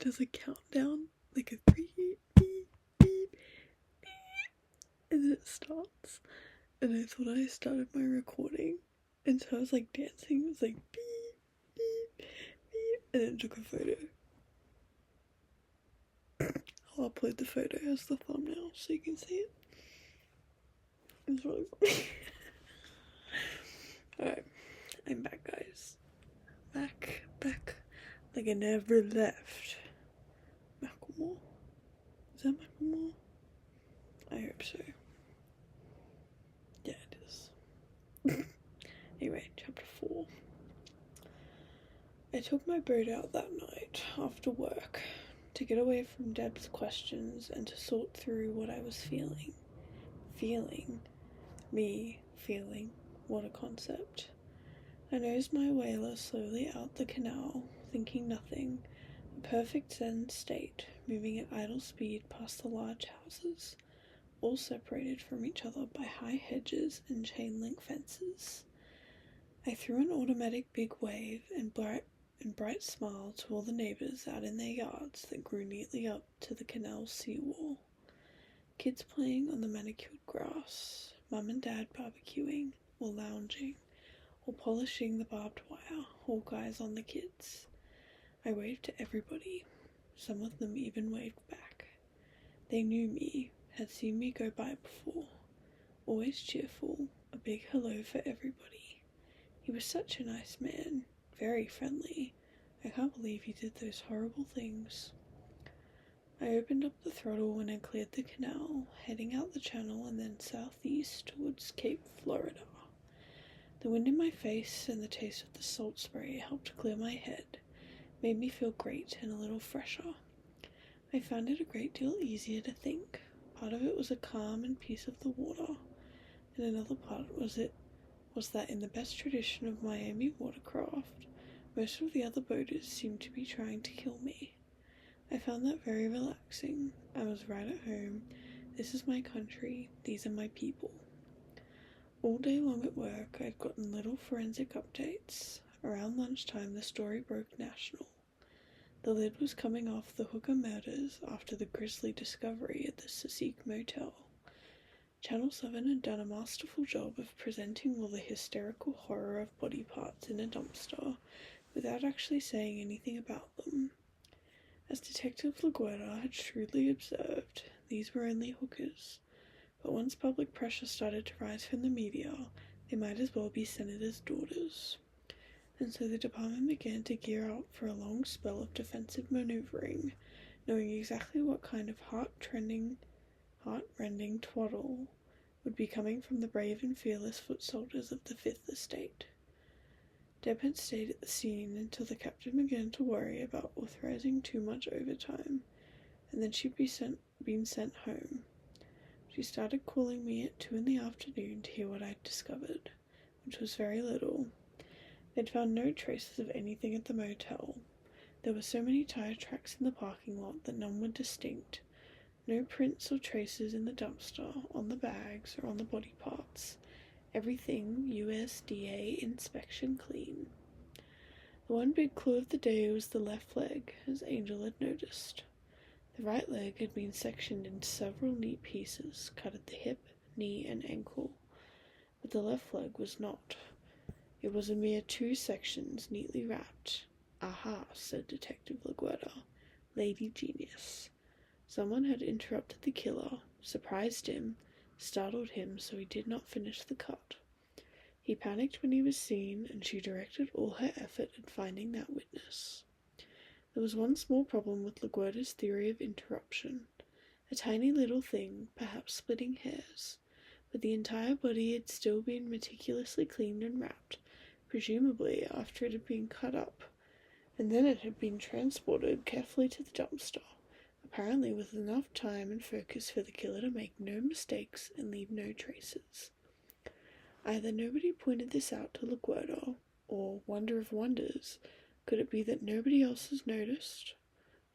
does a countdown, like a 3, beep, beep, beep, and then it starts. And I thought I started my recording, and so I was like dancing. It was like beep, beep, beep, and then took a photo. I'll upload the photo as the thumbnail so you can see it. It was really funny. Alright, I'm back, guys. Back, like I never left. Macklemore? Is that Macklemore? I hope so. Yeah, it is. Anyway, chapter 4. I took my boat out that night after work to get away from Deb's questions and to sort through what I was feeling. Me feeling. What a concept. I nosed my whaler slowly out the canal, thinking nothing, a perfect zen state, moving at idle speed past the large houses, all separated from each other by high hedges and chain-link fences. I threw an automatic big wave and bright smile to all the neighbours out in their yards that grew neatly up to the canal's seawall. Kids playing on the manicured grass, Mum and Dad barbecuing, or lounging, or polishing the barbed wire, all guys on the kids. I waved to everybody. Some of them even waved back. They knew me, had seen me go by before. Always cheerful, a big hello for everybody. He was such a nice man, very friendly. I can't believe he did those horrible things. I opened up the throttle when I cleared the canal, heading out the channel and then southeast towards Cape Florida. The wind in my face and the taste of the salt spray helped clear my head, made me feel great and a little fresher. I found it a great deal easier to think. Part of it was a calm and peace of the water, and another part was that in the best tradition of Miami watercraft, most of the other boaters seemed to be trying to kill me. I found that very relaxing. I was right at home. This is my country. These are my people. All day long at work, I'd gotten little forensic updates. Around lunchtime, the story broke national. The lid was coming off the Hooker murders after the grisly discovery at the Sasik Motel. Channel 7 had done a masterful job of presenting all the hysterical horror of body parts in a dumpster without actually saying anything about them. As Detective LaGuerta had shrewdly observed, these were only hookers, but once public pressure started to rise from the media, they might as well be senators' daughters. And so the department began to gear up for a long spell of defensive maneuvering, knowing exactly what kind of heart-rending twaddle would be coming from the brave and fearless foot soldiers of the Fifth Estate. Deb had stayed at the scene until the captain began to worry about authorizing too much overtime, and then she'd been sent home. She started calling me at 2 p.m. to hear what I'd discovered, which was very little. They'd found no traces of anything at the motel. There were so many tire tracks in the parking lot that none were distinct. No prints or traces in the dumpster, on the bags, or on the body parts. Everything USDA inspection clean. The one big clue of the day was the left leg, as Angel had noticed. The right leg had been sectioned into several neat pieces, cut at the hip, knee, and ankle, but the left leg was not. It was a mere 2 sections neatly wrapped. Aha, said Detective LaGuerta. Lady genius. Someone had interrupted the killer, surprised him, startled him so he did not finish the cut. He panicked when he was seen, and she directed all her effort at finding that witness. There was one small problem with LaGuerta's theory of interruption. A tiny little thing, perhaps splitting hairs, but the entire body had still been meticulously cleaned and wrapped, presumably after it had been cut up, and then it had been transported carefully to the dumpster, apparently with enough time and focus for the killer to make no mistakes and leave no traces. Either nobody pointed this out to LaGuerta, or, wonder of wonders, could it be that nobody else has noticed?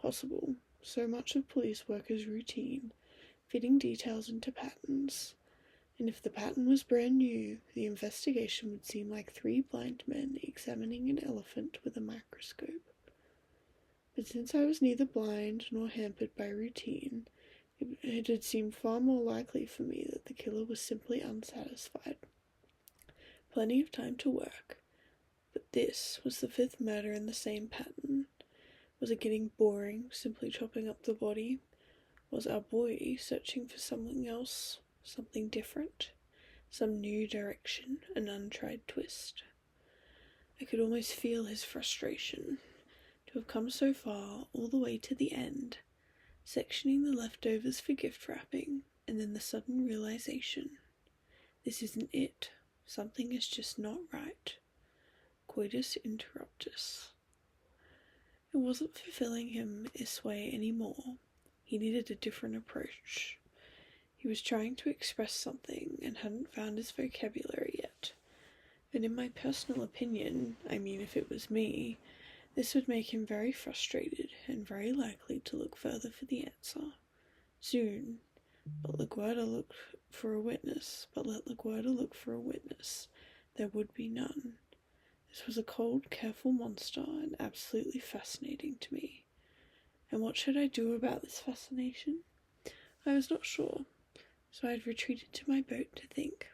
Possible. So much of police work is routine, fitting details into patterns. And if the pattern was brand new, the investigation would seem like 3 blind men examining an elephant with a microscope. But since I was neither blind nor hampered by routine, it had seemed far more likely for me that the killer was simply unsatisfied. Plenty of time to work, but this was the 5th murder in the same pattern. Was it getting boring, simply chopping up the body? Was our boy searching for something else, something different, some new direction, an untried twist? I could almost feel his frustration. To have come so far, all the way to the end, sectioning the leftovers for gift wrapping, and then the sudden realization. This isn't it. Something is just not right. Coitus interruptus. It wasn't fulfilling him this way anymore. He needed a different approach. He was trying to express something and hadn't found his vocabulary yet. And in my personal opinion, I mean if it was me, this would make him very frustrated and very likely to look further for the answer. Soon. But LaGuardia looked for a witness. But let LaGuardia look for a witness. There would be none. This was a cold, careful monster and absolutely fascinating to me. And what should I do about this fascination? I was not sure, so I had retreated to my boat to think.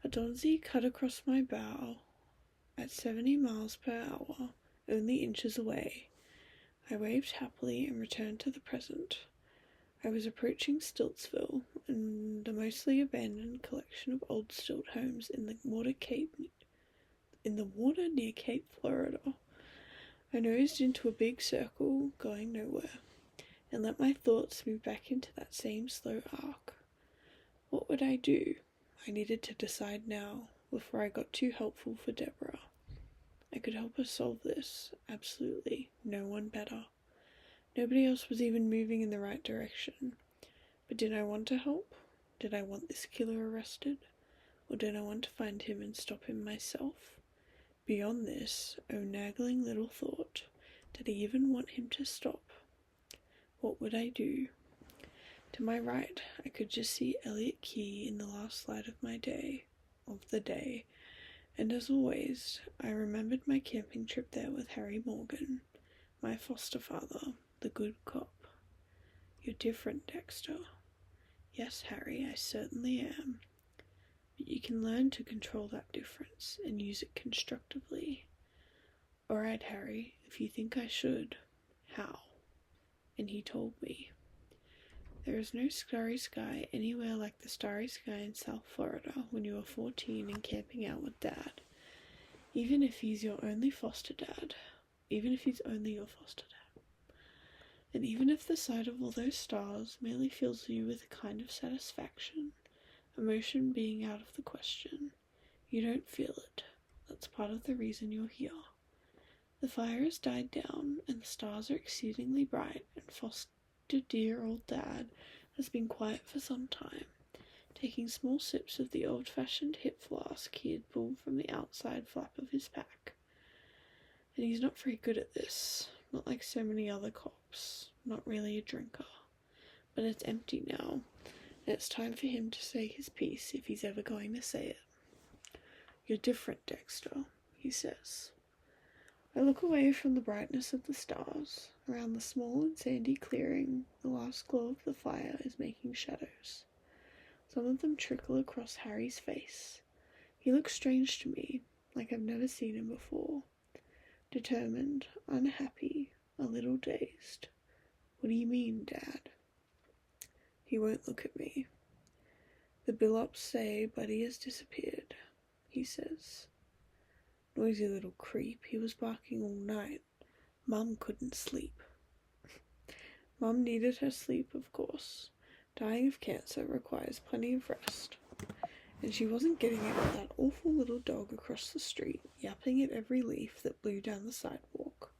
A donzi cut across my bow at 70 miles per hour, only inches away. I waved happily and returned to the present. I was approaching Stiltsville, and a mostly abandoned collection of old stilt homes in the water near Cape Florida. I nosed into a big circle, going nowhere, and let my thoughts move back into that same slow arc. What would I do? I needed to decide now, before I got too helpful for Deborah. I could help her solve this, absolutely, no one better. Nobody else was even moving in the right direction. But did I want to help? Did I want this killer arrested? Or did I want to find him and stop him myself? Beyond this, oh nagging little thought, did I even want him to stop? What would I do? To my right, I could just see Elliot Key in the last light of the day, and as always, I remembered my camping trip there with Harry Morgan, my foster father, the good cop. You're different, Dexter. Yes, Harry, I certainly am. But you can learn to control that difference and use it constructively. All right, Harry, if you think I should, how? And he told me. There is no starry sky anywhere like the starry sky in South Florida when you are 14 and camping out with Dad. Even if he's your only foster dad. Even if he's only your foster dad. And even if the sight of all those stars merely fills you with a kind of satisfaction, emotion being out of the question, you don't feel it. That's part of the reason you're here. The fire has died down, and the stars are exceedingly bright, and foster dear old Dad has been quiet for some time, taking small sips of the old-fashioned hip flask he had pulled from the outside flap of his pack. And he's not very good at this, not like so many other cops, not really a drinker. But it's empty now, and it's time for him to say his piece if he's ever going to say it. You're different, Dexter, he says. I look away from the brightness of the stars. Around the small and sandy clearing, the last glow of the fire is making shadows. Some of them trickle across Harry's face. He looks strange to me, like I've never seen him before. Determined, unhappy, a little dazed. What do you mean, Dad? He won't look at me. The Billups say Buddy has disappeared, he says. Noisy little creep, he was barking all night. Mum couldn't sleep. Mum needed her sleep, of course. Dying of cancer requires plenty of rest. And she wasn't getting it with that awful little dog across the street, yapping at every leaf that blew down the sidewalk.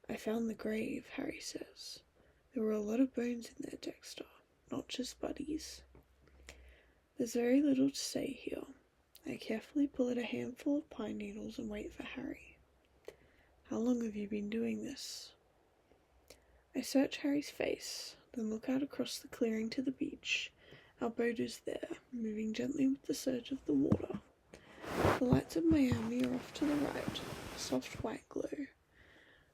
I found the grave, Harry says. There were a lot of bones in there, Dexter, not just Buddy's. There's very little to say here. I carefully pull out a handful of pine needles and wait for Harry. How long have you been doing this? I search Harry's face, then look out across the clearing to the beach. Our boat is there, moving gently with the surge of the water. The lights of Miami are off to the right, a soft white glow.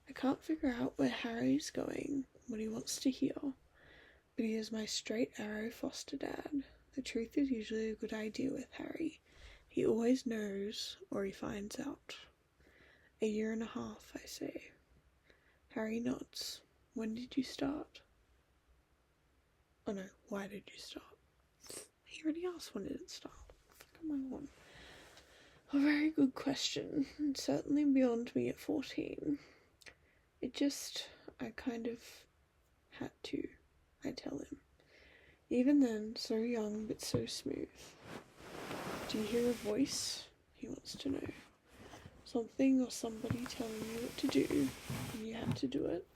I can't figure out where Harry's going, what he wants to hear, but he is my straight arrow foster dad. The truth is usually a good idea with Harry. He always knows, or he finds out. 1.5 years, I say. Harry nods. When did you start? Oh no, why did you start? He already asked when did it start. Come on. A very good question, and certainly beyond me at 14. I kind of had to, I tell him. Even then, so young but so smooth. Do you hear a voice? He wants to know. Something or somebody telling you what to do, and you have to do it?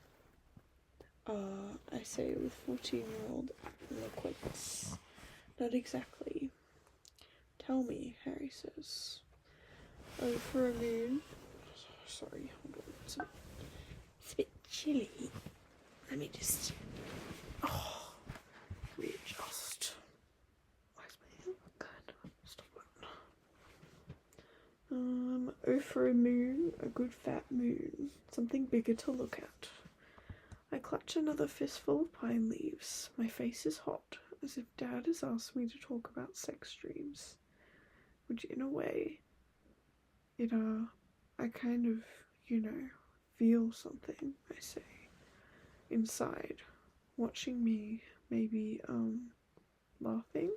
I say with 14-year-old eloquence. Not exactly. Tell me, Harry says. Oh, for a moon. Sorry, hold on. It's a bit chilly. Let me just readjust. Where's my hair? Good. Stop it. Oh, for a moon, a good fat moon. Something bigger to look at. I clutch another fistful of pine leaves. My face is hot, as if Dad has asked me to talk about sex dreams. Which, in a way, I kind of, feel something, I say, inside, watching me, maybe, laughing,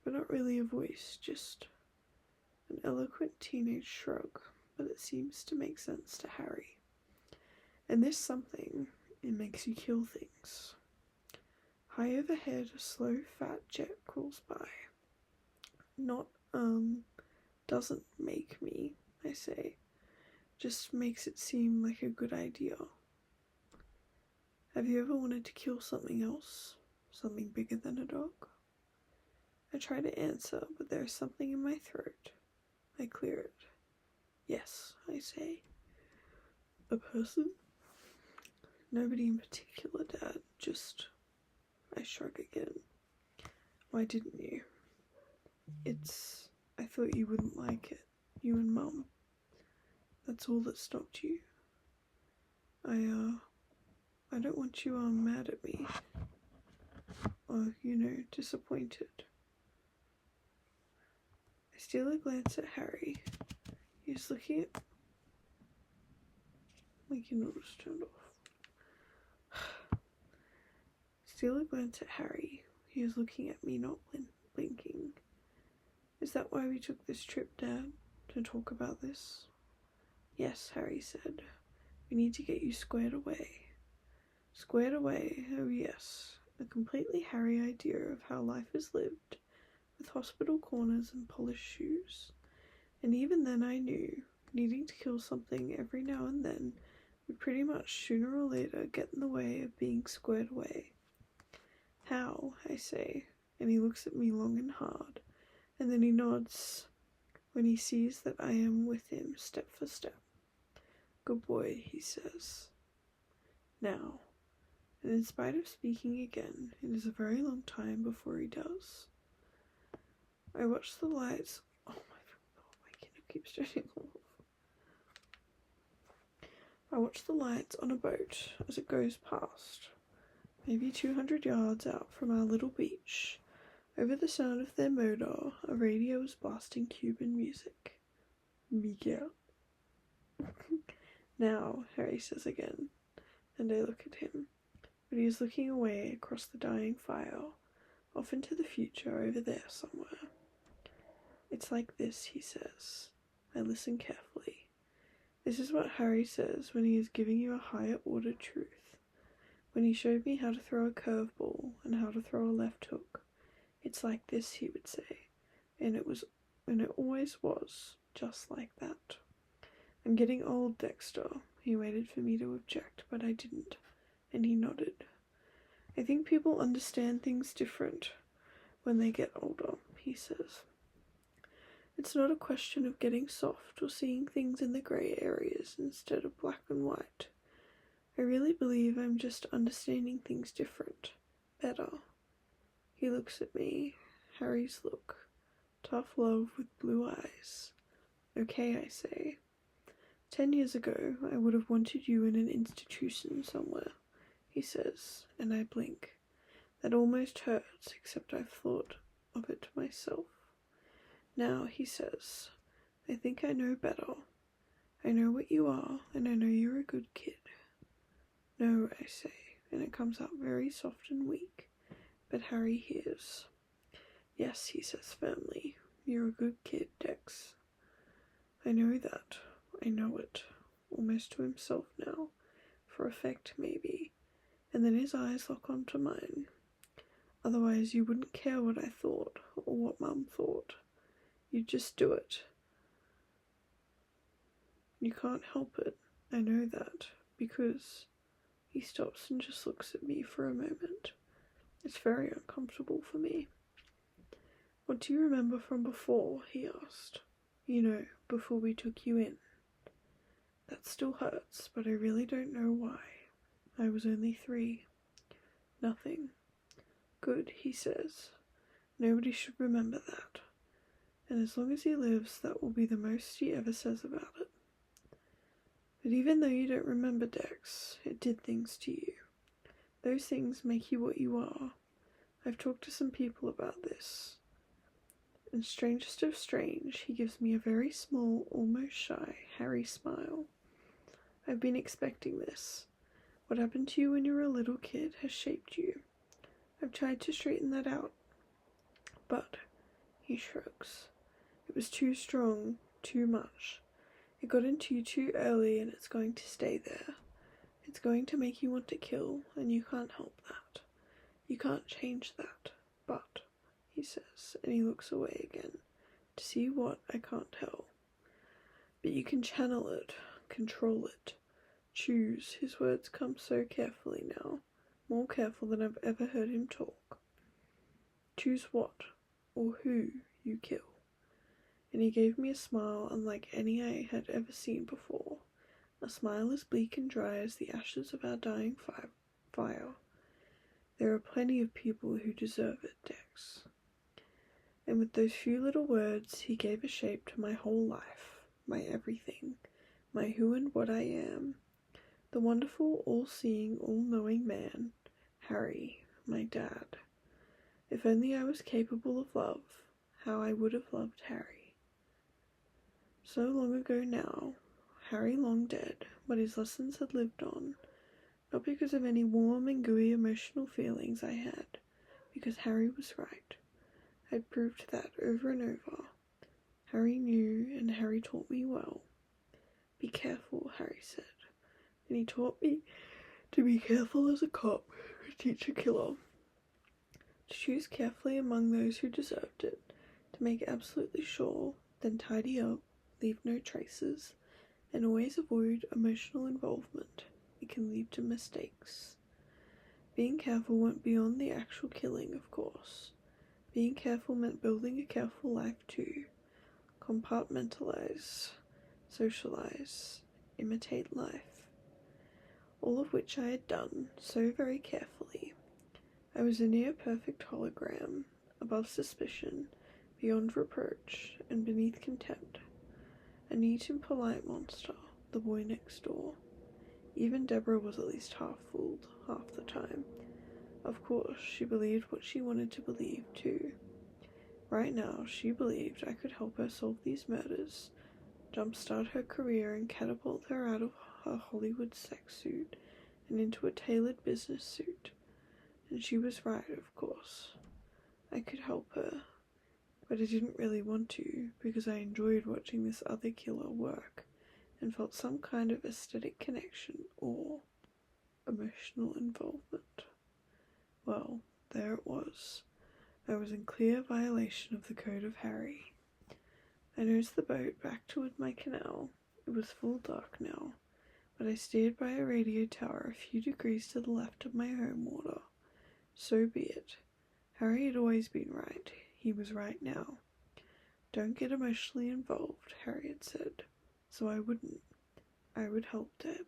but not really a voice, just an eloquent teenage shrug, but it seems to make sense to Harry. And this something, it makes you kill things. High overhead, a slow, fat jet crawls by. Not, doesn't make me, I say. Just makes it seem like a good idea. Have you ever wanted to kill something else? Something bigger than a dog? I try to answer, but there is something in my throat. I clear it. Yes, I say. A person? Nobody in particular, Dad. Just... I shrug again. Why didn't you? I thought you wouldn't like it. You and Mum. That's all that stopped you. I don't want you mad at me. Or, disappointed. I steal a glance at Harry. He's looking at... My Kindle just turned off. Steal a glance at Harry. He is looking at me, not blinking. Is that why we took this trip, Dad? To talk about this? Yes, Harry said. We need to get you squared away. Squared away, oh yes. A completely Harry idea of how life is lived, with hospital corners and polished shoes. And even then I knew, needing to kill something every now and then would pretty much sooner or later get in the way of being squared away. How, I say, and he looks at me long and hard, and then he nods when he sees that I am with him step for step. Good boy, he says. Now, and in spite of speaking again, it is a very long time before he does. I watch the lights. Oh my Kindle keeps turning off. I watch the lights on a boat as it goes past, maybe 200 yards out from our little beach. Over the sound of their motor, a radio is blasting Cuban music. Miguel. Now, Harry says again, and I look at him, but he is looking away across the dying fire, off into the future over there somewhere. It's like this, he says. I listen carefully. This is what Harry says when he is giving you a higher order truth. When he showed me how to throw a curveball and how to throw a left hook. It's like this, he would say, and it always was, just like that. I'm getting old, Dexter. He waited for me to object, but I didn't, and he nodded. I think people understand things different when they get older, he says. It's not a question of getting soft or seeing things in the grey areas instead of black and white. I really believe I'm just understanding things different, better. He looks at me, Harry's look, tough love with blue eyes. Okay, I say. 10 years ago, I would have wanted you in an institution somewhere, he says, and I blink. That almost hurts, except I've thought of it myself. Now, he says, I think I know better. I know what you are, and I know you're a good kid. No, I say, and it comes out very soft and weak, but Harry hears. Yes, he says firmly, you're a good kid, Dex. I know that. I know it. Almost to himself now. For effect, maybe. And then his eyes lock onto mine. Otherwise, you wouldn't care what I thought, or what Mum thought. You'd just do it. You can't help it. I know that. Because he stops and just looks at me for a moment. It's very uncomfortable for me. What do you remember from before? He asked. You know, before we took you in. That still hurts, but I really don't know why. I was only 3. Nothing. Good, he says. Nobody should remember that. And as long as he lives, that will be the most he ever says about it. But even though you don't remember, Dex, it did things to you. Those things make you what you are. I've talked to some people about this. And strangest of strange, he gives me a very small, almost shy, Harry smile. I've been expecting this. What happened to you when you were a little kid has shaped you. I've tried to straighten that out. But, he shrugs, it was too strong, too much. It got into you too early and it's going to stay there. It's going to make you want to kill, and you can't help that. You can't change that. But, he says, and he looks away again, to see what I can't tell. But you can channel it, control it, choose. His words come so carefully now, more careful than I've ever heard him talk. Choose what, or who, you kill. And he gave me a smile unlike any I had ever seen before, a smile as bleak and dry as the ashes of our dying fire. There are plenty of people who deserve it, Dex. And with those few little words, he gave a shape to my whole life, my everything, my who and what I am. The wonderful, all-seeing, all-knowing man, Harry, my dad. If only I was capable of love, how I would have loved Harry. So long ago now, Harry long dead, but his lessons had lived on, not because of any warm and gooey emotional feelings I had, because Harry was right. I'd proved that over and over. Harry knew, and Harry taught me well. Be careful, Harry said, and he taught me to be careful as a cop could teach a killer. To choose carefully among those who deserved it, to make absolutely sure, then tidy up, leave no traces, and always avoid emotional involvement. It can lead to mistakes. Being careful went beyond the actual killing, of course. Being careful meant building a careful life too. Compartmentalize, socialize, imitate life. All of which I had done so very carefully. I was a near-perfect hologram, above suspicion, beyond reproach, and beneath contempt. A neat and polite monster, the boy next door. Even Deborah was at least half fooled, half the time. Of course, she believed what she wanted to believe, too. Right now, she believed I could help her solve these murders, jumpstart her career and catapult her out of her Hollywood sex suit and into a tailored business suit. And she was right, of course. I could help her, but I didn't really want to because I enjoyed watching this other killer work and felt some kind of aesthetic connection or emotional involvement. Well, there it was. I was in clear violation of the code of Harry. I nosed the boat back toward my canal. It was full dark now, but I steered by a radio tower a few degrees to the left of my home water. So be it. Harry had always been right. He was right now. Don't get emotionally involved, Harriet said. So I wouldn't. I would help Deb.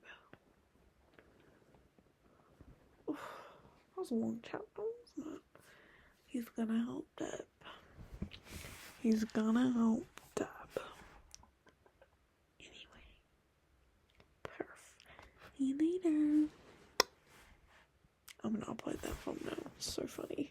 Oof, that was a long chapter, wasn't it? He's gonna help Deb. He's gonna help Deb. Anyway, See you later. I'm gonna upload that thumbnail. It's so funny.